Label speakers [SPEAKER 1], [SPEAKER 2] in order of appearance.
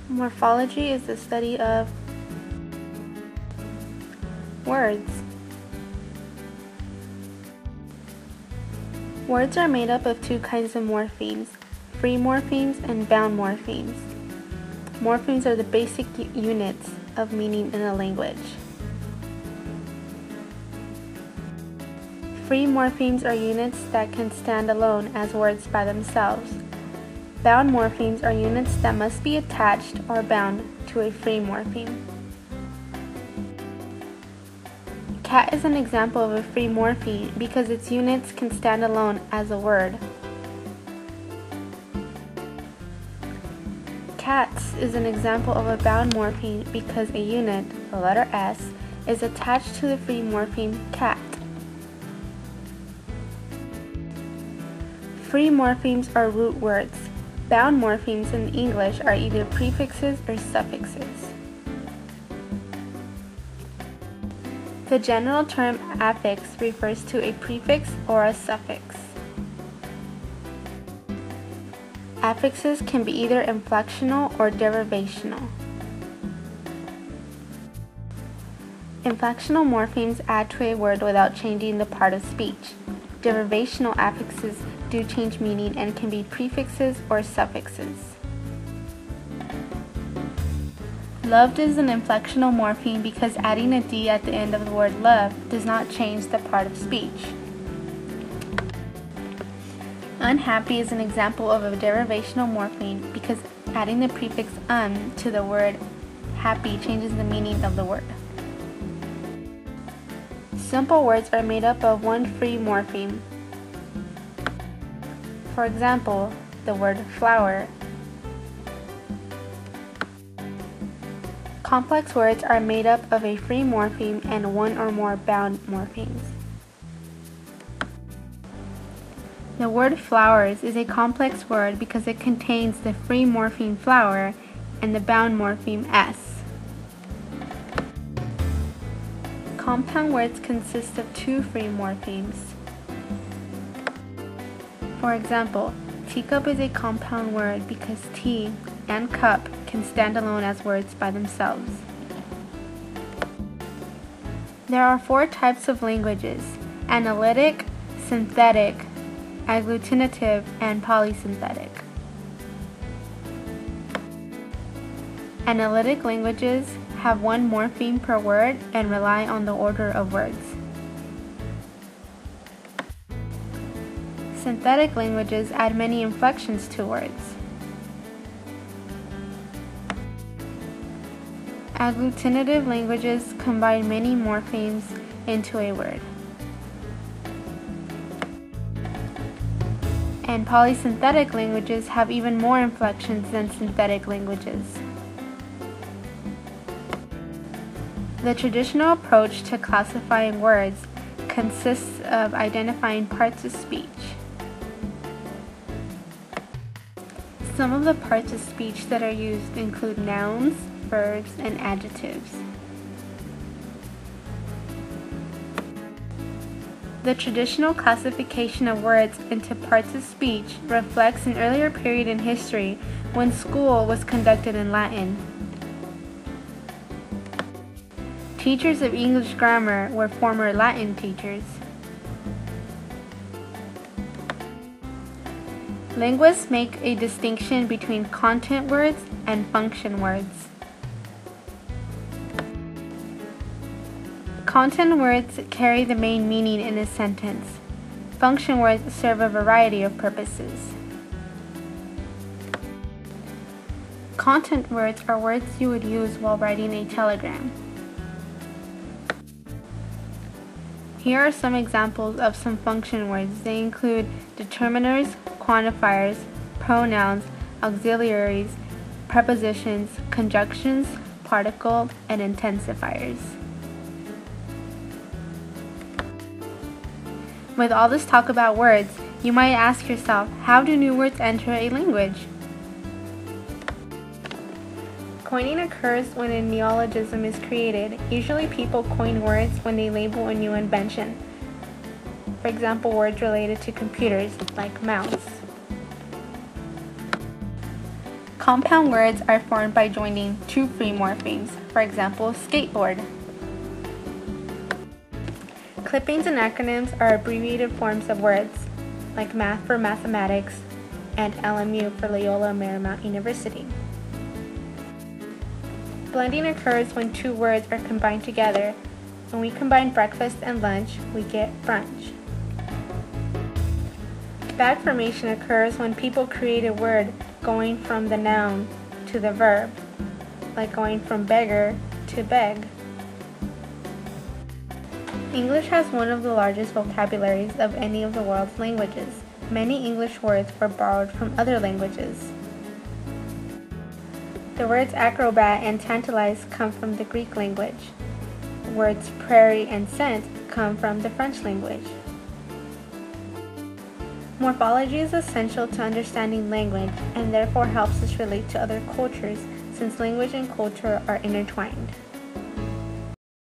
[SPEAKER 1] Morphology is the study of words. Words are made up of two kinds of morphemes, free morphemes and bound morphemes. Morphemes are the basic units of meaning in a language. Free morphemes are units that can stand alone as words by themselves. Bound morphemes are units that must be attached or bound to a free morpheme. Cat is an example of a free morpheme because its units can stand alone as a word. Cats is an example of a bound morpheme because a unit, the letter S, is attached to the free morpheme cat. Free morphemes are root words. Bound morphemes in English are either prefixes or suffixes. The general term affix refers to a prefix or a suffix. Affixes can be either inflectional or derivational. Inflectional morphemes add to a word without changing the part of speech. Derivational affixes do change meaning and can be prefixes or suffixes. Loved is an inflectional morpheme because adding a D at the end of the word love does not change the part of speech. Unhappy is an example of a derivational morpheme because adding the prefix to the word happy changes the meaning of the word. Simple words are made up of one free morpheme. For example, the word flower. Complex words are made up of a free morpheme and one or more bound morphemes. The word flowers is a complex word because it contains the free morpheme flower and the bound morpheme s. Compound words consist of two free morphemes. For example, teacup is a compound word because tea and cup can stand alone as words by themselves. There are four types of languages: analytic, synthetic, agglutinative, and polysynthetic. Analytic languages have one morpheme per word and rely on the order of words. Synthetic languages add many inflections to words. Agglutinative languages combine many morphemes into a word. And polysynthetic languages have even more inflections than synthetic languages. The traditional approach to classifying words consists of identifying parts of speech. Some of the parts of speech that are used include nouns, verbs, and adjectives. The traditional classification of words into parts of speech reflects an earlier period in history when school was conducted in Latin. Teachers of English grammar were former Latin teachers. Linguists make a distinction between content words and function words. Content words carry the main meaning in a sentence. Function words serve a variety of purposes. Content words are words you would use while writing a telegram. Here are some examples of some function words. They include determiners, quantifiers, pronouns, auxiliaries, prepositions, conjunctions, particle, and intensifiers. With all this talk about words, you might ask yourself, how do new words enter a language? Coining occurs when a neologism is created. Usually people coin words when they label a new invention. For example, words related to computers, like mouse. Compound words are formed by joining two free morphemes, for example, skateboard. Clippings and acronyms are abbreviated forms of words, like math for mathematics and LMU for Loyola Marymount University. Blending occurs when two words are combined together. When we combine breakfast and lunch, we get brunch. Bag formation occurs when people create a word going from the noun to the verb, like going from beggar to beg. English has one of the largest vocabularies of any of the world's languages. Many English words were borrowed from other languages. The words acrobat and tantalize come from the Greek language. Words prairie and scent come from the French language. Morphology is essential to understanding language and therefore helps us relate to other cultures, since language and culture are intertwined.